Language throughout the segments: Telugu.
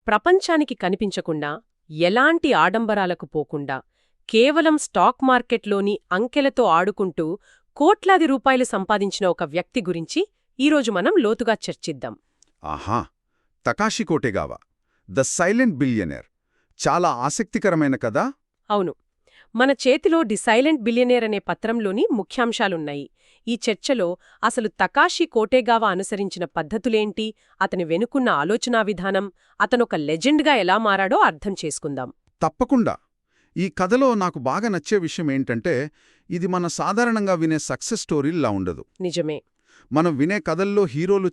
ప్రపంచానికి కనిపించకుండా, ఎలాంటి ఆడంబరాలకు పోకుండా, కేవలం స్టాక్ మార్కెట్లోని అంకెలతో ఆడుకుంటూ కోట్లాది రూపాయలు సంపాదించిన ఒక వ్యక్తి గురించి ఈరోజు మనం లోతుగా చర్చిద్దాం. ఆహా, తకాషి కోటెగావా, ద సైలెంట్ బిలియనర్. చాలా ఆసక్తికరమైన కదా. అవును, మన చేతిలో ది సైలెంట్ బిలియనేర్ అనే పత్రంలోని ముఖ్యాంశాలున్నాయి. ఈ చర్చలో అసలు తకాషి కోటెగావా అనుసరించిన పద్ధతులేంటి, అతని వెనుకున్న ఆలోచనా విధానం, అతనొక లెజెండ్గా ఎలా మారాడో అర్థం చేసుకుందాం. తప్పకుండా. ఈ కథలో నాకు బాగా నచ్చే విషయం ఏంటంటే, ఇది మన సాధారణంగా వినే సక్సెస్ స్టోరీలా ఉండదు. నిజమే. మనం వినే కథల్లో హీరోలు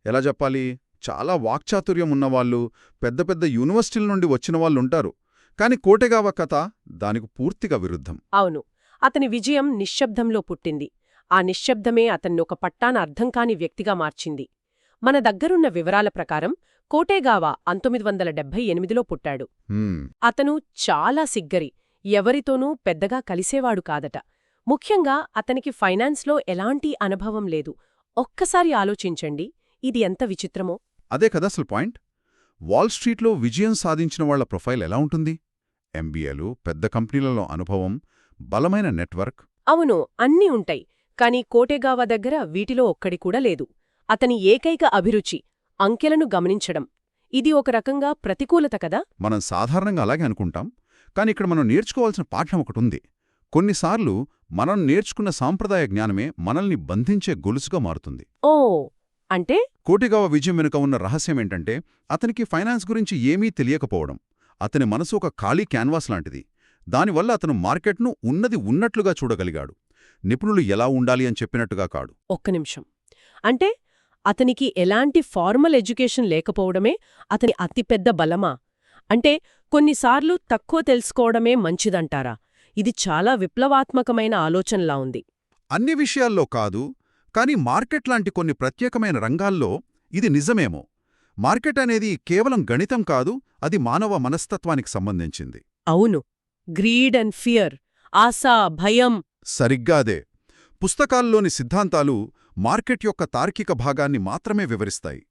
ఎలా చెప్పాలి, చాలా వాక్చాతుర్యం ఉన్నవాళ్ళు, పెద్ద పెద్ద యూనివర్సిటీల నుండి వచ్చిన వాళ్ళుంటారు. కాని కోటెగావా కథ దానికి పూర్తిగా విరుద్ధం. అవును, అతని విజయం నిశ్శబ్దంలో పుట్టింది. ఆ నిశ్శబ్దమే అతన్ని ఒక పట్టాన అర్థంకాని వ్యక్తిగా మార్చింది. మన దగ్గరున్న వివరాల ప్రకారం కోటెగావా 1978లో పుట్టాడు. అతను చాలా సిగ్గరి, ఎవరితోనూ పెద్దగా కలిసేవాడు కాదట. ముఖ్యంగా అతనికి ఫైనాన్స్లో ఎలాంటి అనుభవం లేదు. ఒక్కసారి ఆలోచించండి, ఇది ఎంత విచిత్రమో. అదే కదా అసలు పాయింట్. వాల్ స్ట్రీట్లో విజయం సాధించిన వాళ్ల ప్రొఫైల్ ఎలా ఉంటుంది? ఎంబీఏలు, పెద్ద కంపెనీలలో అనుభవం, బలమైన నెట్వర్క్. అవును, అన్నీ ఉంటాయి. కాని కోటెగావా దగ్గర వీటిలో ఒక్కడి కూడా లేదు. అతని ఏకైక అభిరుచి అంకెలను గమనించడం. ఇది ఒక రకంగా ప్రతికూలత కదా. మనం సాధారణంగా అలాగే అనుకుంటాం. కాని ఇక్కడ మనం నేర్చుకోవాల్సిన పాఠం ఒకటుంది. కొన్నిసార్లు మనం నేర్చుకున్న సాంప్రదాయ జ్ఞానమే మనల్ని బంధించే గొలుసుగా మారుతుంది. ఓ, అంటే కోటెగావా విజయం వెనుక ఉన్న రహస్యమేంటంటే, అతనికి ఫైనాన్స్ గురించి ఏమీ తెలియకపోవడం. అతని మనసు ఒక ఖాళీ క్యాన్వాస్ లాంటిది. దానివల్ల అతను మార్కెట్ను ఉన్నది ఉన్నట్లుగా చూడగలిగాడు. నిపుణులు ఎలా ఉండాలి అని చెప్పినట్టుగా కాడు. ఒక్క నిమిషం. అంటే అతనికి ఎలాంటి ఫార్మల్ ఎడ్యుకేషన్ లేకపోవడమే అతని అతిపెద్ద బలమా? అంటే కొన్నిసార్లు తక్కువ తెలుసుకోవడమే మంచిదంటారా? ఇది చాలా విప్లవాత్మకమైన ఆలోచనలా ఉంది. అన్ని విషయాల్లో కాదు, కాని మార్కెట్ లాంటి కొన్ని ప్రత్యేకమైన రంగాల్లో ఇది నిజమేమో. మార్కెట్ అనేది కేవలం గణితం కాదు, అది మానవ మనస్తత్వానికి సంబంధించింది. అవును, గ్రీడ్ అండ్ ఫియర్, ఆశ, భయం. సరిగ్గా అదే. పుస్తకాల్లోని సిద్ధాంతాలు మార్కెట్ యొక్క తార్కిక భాగాన్ని మాత్రమే వివరిస్తాయి.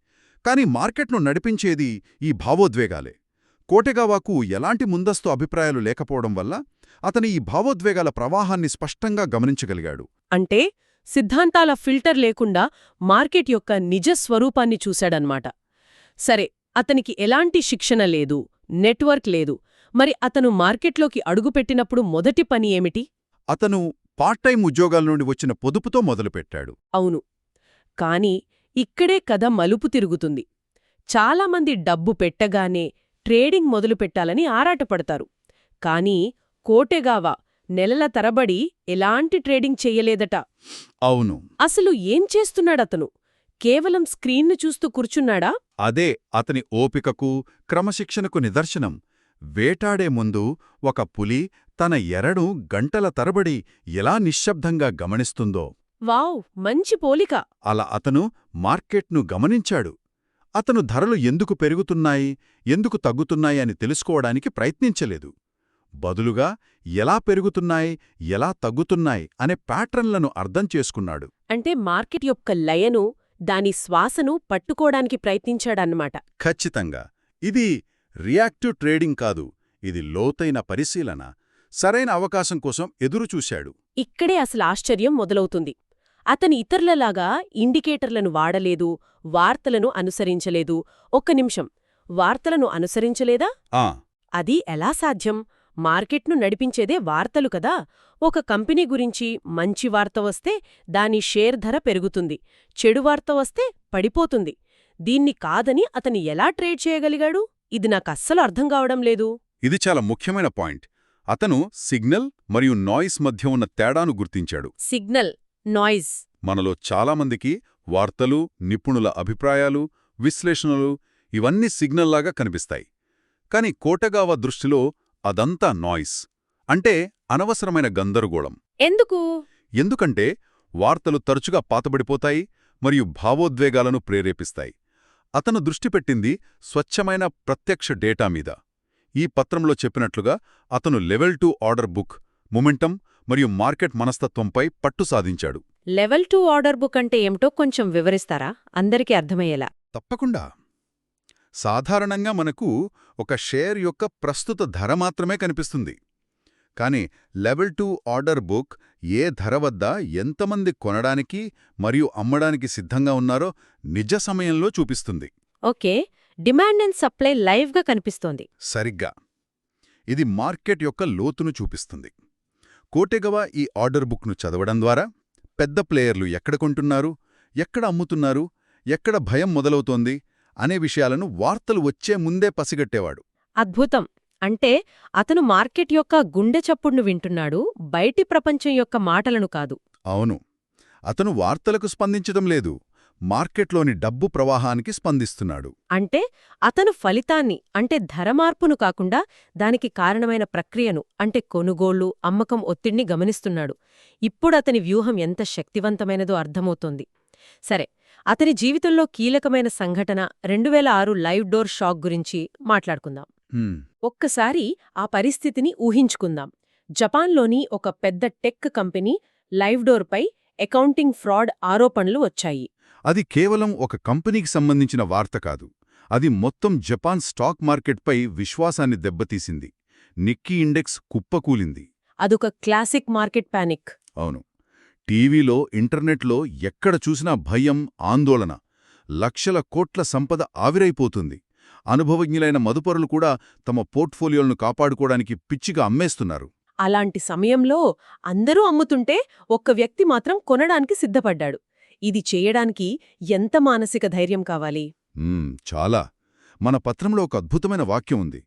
కాని మార్కెట్ను నడిపించేది ఈ భావోద్వేగాలే. కోటెగావాకు ఎలాంటి ముందస్తు అభిప్రాయాలు లేకపోవడం వల్ల అతని ఈ భావోద్వేగాల ప్రవాహాన్ని స్పష్టంగా గమనించగలిగాడు. అంటే సిద్ధాంతాల ఫిల్టర్ లేకుండా మార్కెట్ యొక్క నిజ స్వరూపాన్ని చూశాడన్మాట. సరే, అతనికి ఎలాంటి శిక్షణ లేదు, నెట్వర్క్ లేదు. మరి అతను మార్కెట్లోకి అడుగుపెట్టినప్పుడు మొదటి పని ఏమిటి? అతను పార్ట్ టైం ఉద్యోగాల నుండి వచ్చిన పొదుపుతో మొదలుపెట్టాడు. అవును, కాని ఇక్కడే కథ మలుపు తిరుగుతుంది. చాలామంది డబ్బు పెట్టగానే ట్రేడింగ్ మొదలుపెట్టాలని ఆరాటపడతారు. కానీ కోటెగావా నెలల తరబడి ఎలాంటి ట్రేడింగ్ చెయ్యలేదట. అవును. అసలు ఏం చేస్తున్నాడతను? కేవలం స్క్రీన్ను చూస్తూ కూర్చున్నాడా? అదే అతని ఓపికకు, క్రమశిక్షణకు నిదర్శనం. వేటాడే ముందు ఒక పులి తన ఎరను గంటల తరబడి ఎలా నిశ్శబ్దంగా గమనిస్తుందో. వావ్, మంచి పోలిక. అలా అతను మార్కెట్ను గమనించాడు. అతను ధరలు ఎందుకు పెరుగుతున్నాయి, ఎందుకు తగ్గుతున్నాయి అని తెలుసుకోవడానికి ప్రయత్నించలేదు. బదులుగా ఎలా పెరుగుతున్నాయి, ఎలా తగ్గుతున్నాయి అనే ప్యాట్రన్లను అర్థం చేసుకున్నాడు. అంటే మార్కెట్ యొక్క లయను, దాని శ్వాసను పట్టుకోవడానికి ప్రయత్నించాడన్నమాట. ఖచ్చితంగా. ఇది రియాక్టివ్ ట్రేడింగ్ కాదు, ఇది లోతైన పరిశీలన. సరైన అవకాశం కోసం ఎదురుచూశాడు. ఇక్కడే అసలు ఆశ్చర్యం మొదలవుతుంది. అతని ఇతరులలాగా ఇండికేటర్లను వాడలేదు, వార్తలను అనుసరించలేదు. ఒక్క నిమిషం, వార్తలను అనుసరించలేదా? అది ఎలా సాధ్యం? మార్కెట్ను నడిపించేదే వార్తలు కదా. ఒక కంపెనీ గురించి మంచి వార్త వస్తే దాని షేర్ ధర పెరుగుతుంది, చెడు వార్త వస్తే పడిపోతుంది. దీన్ని కాదని అతను ఎలా ట్రేడ్ చేయగలిగాడు? ఇది నాకస్సలు అర్థం కావడం లేదు. ఇది చాలా ముఖ్యమైన పాయింట్. అతను సిగ్నల్ మరియు నాయిస్ మధ్య ఉన్న తేడాను గుర్తించాడు. Signal, noise. మనలో చాలామందికి వార్తలు, నిపుణుల అభిప్రాయాలు, విశ్లేషణలు ఇవన్నీ సిగ్నల్లాగా కనిపిస్తాయి. కాని కోటెగావా దృష్టిలో అదంతా నాయిస్, అంటే అనవసరమైన గందరగోళం. ఎందుకు? ఎందుకంటే వార్తలు తరచుగా పాతబడిపోతాయి మరియు భావోద్వేగాలను ప్రేరేపిస్తాయి. అతను దృష్టిపెట్టింది స్వచ్ఛమైన ప్రత్యక్ష డేటా మీద. ఈ పత్రంలో చెప్పినట్లుగా అతను లెవెల్ 2 ఆర్డర్ బుక్, మొమెంటం మరియు మార్కెట్ మనస్తత్వంపై పట్టు సాధించాడు. లెవెల్ 2 ఆర్డర్ బుక్ అంటే ఏమిటో కొంచెం వివరిస్తారా, అందరికీ అర్థమయ్యేలా? తప్పకుండా. సాధారణంగా మనకు ఒక షేర్ యొక్క ప్రస్తుత ధర మాత్రమే కనిపిస్తుంది. కానీ లెవెల్ 2 ఆర్డర్ బుక్ ఏ ధర వద్ద ఎంతమంది కొనడానికి మరియు అమ్మడానికి సిద్ధంగా ఉన్నారో నిజ సమయంలో చూపిస్తుంది. ఓకే, డిమాండ్ అండ్ సప్లై లైవ్గా కనిపిస్తోంది. సరిగ్గా. ఇది మార్కెట్ యొక్క లోతును చూపిస్తుంది. కోటెగవ ఈ ఆర్డర్ బుక్ను చదవడం ద్వారా పెద్ద ప్లేయర్లు ఎక్కడ కొంటున్నారు, ఎక్కడ అమ్ముతున్నారు, ఎక్కడ భయం మొదలవుతోంది అనే విషయాలను వార్తలు వచ్చే ముందే పసిగట్టేవాడు. అద్భుతం. అంటే అతను మార్కెట్ యొక్క గుండె చప్పుడును వింటున్నాడు, బయటి ప్రపంచం యొక్క మాటలను కాదు. అవును. అతను వార్తలకు స్పందించడం లేదు, మార్కెట్లోని డబ్బు ప్రవాహానికి స్పందిస్తున్నాడు. అంటే అతను ఫలితాన్ని అంటే ధర మార్పును కాకుండా దానికి కారణమైన ప్రక్రియను అంటే కొనుగోళ్లు, అమ్మకం ఒత్తిడిని గమనిస్తున్నాడు. ఇప్పుడతని వ్యూహం ఎంత శక్తివంతమైనదో అర్థమవుతోంది. సరే, అతని జీవితంలో కీలకమైన సంఘటన 2006 లైవ్ డోర్ షాక్ గురించి మాట్లాడుకుందాం. ఒక్కసారి ఆ పరిస్థితిని ఊహించుకుందాం. జపాన్లోని ఒక పెద్ద టెక్ కంపెనీ లైవ్ డోర్పై అకౌంటింగ్ ఫ్రాడ్ ఆరోపణలు వచ్చాయి. అది కేవలం ఒక కంపెనీకి సంబంధించిన వార్త కాదు, అది మొత్తం జపాన్ స్టాక్ మార్కెట్పై విశ్వాసాన్ని దెబ్బతీసింది. నిక్కీ ఇండెక్స్ కుప్పకూలింది. అదొక క్లాసిక్ మార్కెట్ పానిక్. అవును. టీవీలో, ఇంటర్నెట్లో ఎక్కడ చూసినా భయం, ఆందోళన. లక్షల కోట్ల సంపద ఆవిరైపోతుంది. అనుభవజ్ఞులైన మదుపరులు కూడా తమ పోర్ట్ఫోలియోలను కాపాడుకోవడానికి పిచ్చిగా అమ్మేస్తున్నారు. అలాంటి సమయంలో అందరూ అమ్ముతుంటే ఒక్క వ్యక్తి మాత్రం కొనడానికి సిద్ధపడ్డాడు. ఇది చేయడానికి ఎంత మానసిక ధైర్యం కావాలి? చాలా. మన పత్రంలో ఒక అద్భుతమైన వాక్యం ఉంది.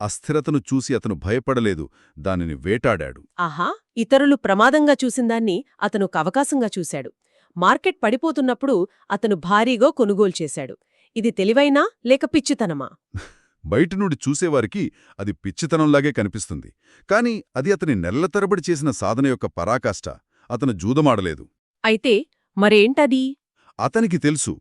అస్థిరతను చూసి అతను భయపడలేదు, దానిని వేటాడాడు. ఆహా, ఇతరులు ప్రమాదంగా చూసిందాన్ని అతను ఒక అవకాశంగా చూశాడు. మార్కెట్ పడిపోతున్నప్పుడు అతను భారీగా కొనుగోలు చేశాడు. ఇది తెలివైనా లేక పిచ్చితనమా? బయట నుండి చూసేవారికి అది పిచ్చితనంలాగే కనిపిస్తుంది. కాని అది అతని నెలల తరబడి చేసిన సాధన యొక్క పరాకాష్ట. అతను జూదమాడలేదు. అయితే మరేంటది? అతనికి తెలుసు,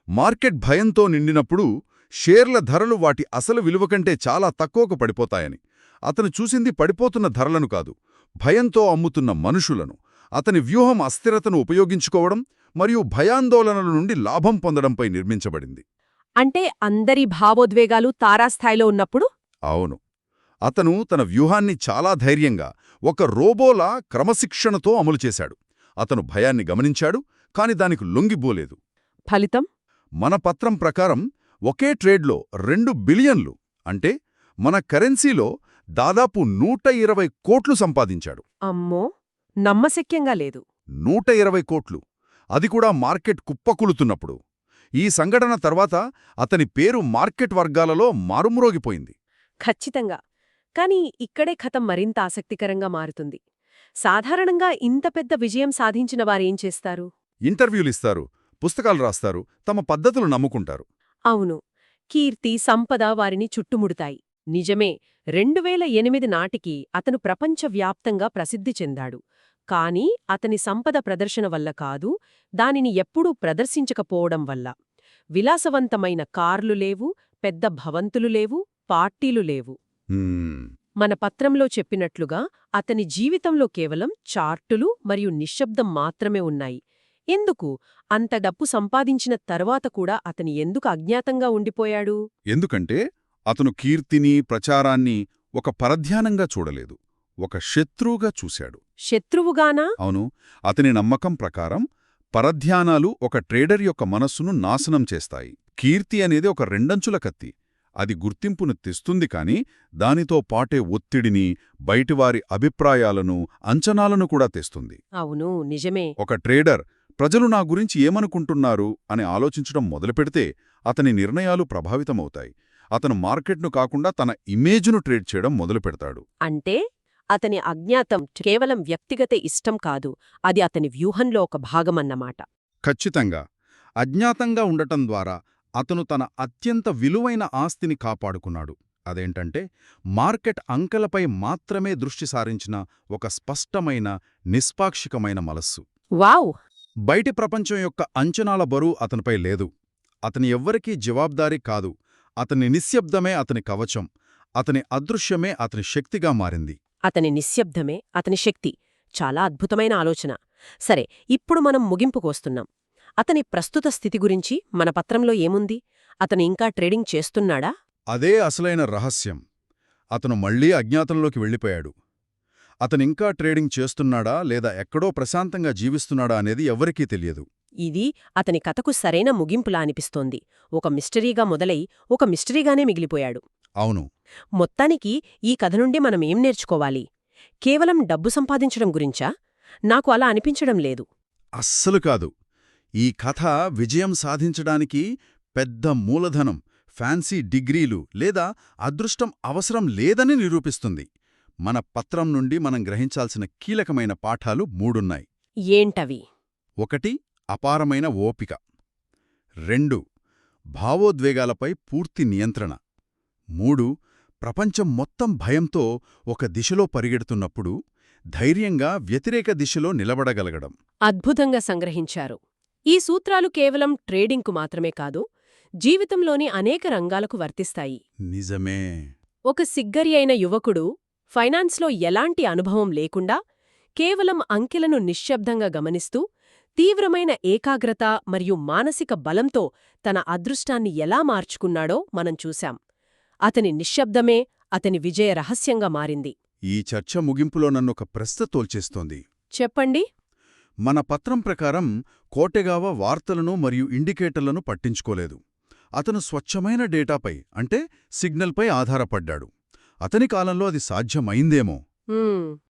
మార్కెట్ భయంతో నిండినప్పుడు షేర్ల ధరలు వాటి అసలు విలువ కంటే చాలా తక్కువకు పడిపోతాయని. అతను చూసింది పడిపోతున్న ధరలను కాదు, భయంతో అమ్ముతున్న మనుషులను. అతని వ్యూహం అస్థిరతను ఉపయోగించుకోవడం మరియు భయాందోళనల నుండి లాభం పొందడంపై నిర్మించబడింది. అంటే అందరి భావోద్వేగాలు తారాస్థాయిలో ఉన్నప్పుడు? అవును. అతను తన వ్యూహాన్ని చాలా ధైర్యంగా, ఒక రోబోలా క్రమశిక్షణతో అమలు చేశాడు. అతను భయాన్ని గమనించాడు, కాని దానికి లొంగిపోలేదు. ఫలితం? మన పత్రం ప్రకారం ఒకే ట్రేడ్లో 2 బిలియన్లు అంటే మన కరెన్సీలో దాదాపు 120 కోట్లు సంపాదించాడు. అమ్మో, నమ్మశక్యంగా లేదు. 120 కోట్లు, అది కూడా మార్కెట్ కుప్పకూలుతున్నప్పుడు. ఈ సంఘటన తర్వాత అతని పేరు మార్కెట్ వర్గాలలో మారుమ్రోగిపోయింది. ఖచ్చితంగా. కాని ఇక్కడే కథ మరింత ఆసక్తికరంగా మారుతుంది. సాధారణంగా ఇంత పెద్ద విజయం సాధించిన వారేం చేస్తారు? ఇంటర్వ్యూలిస్తారు, పుస్తకాలు రాస్తారు, తమ పద్ధతులు నమ్ముకుంటారు. అవును, కీర్తి, సంపద వారిని చుట్టుముడుతాయి. నిజమే, 2008 నాటికి అతను ప్రపంచవ్యాప్తంగా ప్రసిద్ధి చెందాడు. కాని అతని సంపద ప్రదర్శన వల్ల కాదు, దానిని ఎప్పుడూ ప్రదర్శించకపోవడం వల్ల. విలాసవంతమైన కార్లు లేవు, పెద్ద భవంతులు లేవు, పార్టీలు లేవు. మన పత్రంలో చెప్పినట్లుగా అతని జీవితంలో కేవలం చార్టులు మరియు నిశ్శబ్దం మాత్రమే ఉన్నాయి. ఎందుకు అంత డబ్బు సంపాదించిన తర్వాత కూడా అతని ఎందుకు అజ్ఞాతంగా ఉండిపోయాడు? ఎందుకంటే అతను కీర్తిని, ప్రచారాన్ని ఒక పరధ్యానంగా చూడలేదు, ఒక శత్రువుగా చూశాడు. శత్రువుగానా? అవును. అతని నమ్మకం ప్రకారం పరధ్యానాలు ఒక ట్రేడర్ యొక్క మనస్సును నాశనం చేస్తాయి. కీర్తి అనేది ఒక రెండంచుల కత్తి. అది గుర్తింపును తెస్తుంది, కాని దానితో పాటే ఒత్తిడిని, బయటివారి అభిప్రాయాలను, అంచనాలను కూడా తెస్తుంది. అవును, నిజమే. ఒక ట్రేడర్ ప్రజలు నా గురించి ఏమనుకుంటున్నారు అని ఆలోచించడం మొదలుపెడితే అతని నిర్ణయాలు ప్రభావితమవుతాయి. అతను మార్కెట్ను కాకుండా తన ఇమేజ్ను ట్రేడ్ చేయడం మొదలుపెడతాడు. అంటే అతని అజ్ఞాతం కేవలం వ్యక్తిగత ఇష్టం కాదు, అది అతని వ్యూహంలో ఒక భాగమన్నమాట. ఖచ్చితంగా. అజ్ఞాతంగా ఉండటం ద్వారా అతను తన అత్యంత విలువైన ఆస్తిని కాపాడుకున్నాడు. అదేంటంటే మార్కెట్ అంకెలపై మాత్రమే దృష్టి సారించిన ఒక స్పష్టమైన, నిష్పాక్షికమైన మనస్సు. వావ్! బయటి ప్రపంచం యొక్క అంచనాల బరువు అతనిపై లేదు. అతని ఎవ్వరికీ జవాబ్దారీ కాదు. అతని నిశ్శబ్దమే అతని కవచం. అతని అదృశ్యమే అతని శక్తిగా మారింది. అతని నిశ్శబ్దమే అతని శక్తి. చాలా అద్భుతమైన ఆలోచన. సరే, ఇప్పుడు మనం ముగింపుకొస్తున్నాం. అతని ప్రస్తుత స్థితి గురించి మన పత్రంలో ఏముంది? అతను ఇంకా ట్రేడింగ్ చేస్తున్నాడా? అదే అసలైన రహస్యం. అతను మళ్లీ అజ్ఞాతంలోకి వెళ్ళిపోయాడు. అతనింకా ట్రేడింగ్ చేస్తున్నాడా లేదా ఎక్కడో ప్రశాంతంగా జీవిస్తున్నాడా అనేది ఎవ్వరికీ తెలియదు. ఇది అతని కథకు సరైన ముగింపులా అనిపిస్తోంది. ఒక మిస్టరీగా మొదలై ఒక మిస్టరీగానే మిగిలిపోయాడు. అవును. మొత్తానికి ఈ కథ నుండి మనమేం నేర్చుకోవాలి? కేవలం డబ్బు సంపాదించడం గురించా? నాకు అలా అనిపించడం లేదు. అస్సలు కాదు. ఈ కథ విజయం సాధించడానికి పెద్ద మూలధనం, ఫ్యాన్సీ డిగ్రీలు లేదా అదృష్టం అవసరం లేదని నిరూపిస్తుంది. మన పత్రం నుండి మనం గ్రహించాల్సిన కీలకమైన పాఠాలు 3ఉన్నాయి. ఏంటవి? 1. అపారమైన ఓపిక. 2. భావోద్వేగాలపై పూర్తి నియంత్రణ. 3. ప్రపంచం మొత్తం భయంతో ఒక దిశలో పరిగెడుతున్నప్పుడు ధైర్యంగా వ్యతిరేక దిశలో నిలబడగలగడం. అద్భుతంగా సంగ్రహించారు. ఈ సూత్రాలు కేవలం ట్రేడింగ్కు మాత్రమే కాదు, జీవితంలోని అనేక రంగాలకు వర్తిస్తాయి. నిజమే. ఒక సిగ్గరి అయిన యువకుడు ఫైనాన్స్లో ఎలాంటి అనుభవం లేకుండా కేవలం అంకెలను నిశ్శబ్దంగా గమనిస్తూ తీవ్రమైన ఏకాగ్రత మరియు మానసిక బలంతో తన అదృష్టాన్ని ఎలా మార్చుకున్నాడో మనం చూశాం. అతని నిశ్శబ్దమే అతని విజయ రహస్యంగా మారింది. ఈ చర్చ ముగింపులో నన్నొక ప్రశ్న తోల్చేస్తోంది. చెప్పండి. మన పత్రం ప్రకారం కోటెగావ వార్తలను మరియు ఇండికేటర్లను పట్టించుకోలేదు. అతను స్వచ్ఛమైన డేటాపై అంటే సిగ్నల్పై ఆధారపడ్డాడు. అతని కాలంలో అది సాధ్యమైందేమో.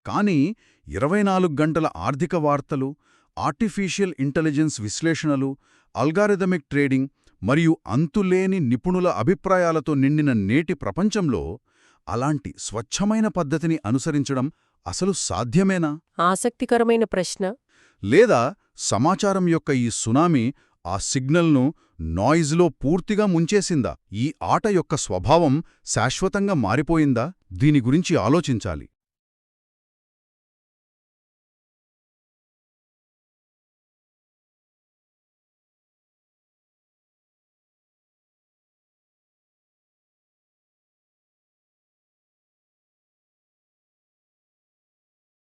కానీ 24 గంటల ఆర్థిక వార్తలు, ఆర్టిఫిషియల్ ఇంటెలిజెన్స్ విశ్లేషణలు, అల్గారిథమిక్ ట్రేడింగ్ మరియు అంతులేని నిపుణుల అభిప్రాయాలతో నిండిన నేటి ప్రపంచంలో అలాంటి స్వచ్ఛమైన పద్ధతిని అనుసరించడం అసలు సాధ్యమేనా? ఆసక్తికరమైన ప్రశ్న. లేదా సమాచారం యొక్క ఈ సునామీ ఆ సిగ్నల్ను నాయిజ్లో పూర్తిగా ముంచేసిందా? ఈ ఆట యొక్క స్వభావం శాశ్వతంగా మారిపోయిందా? దీని గురించి ఆలోచించాలి.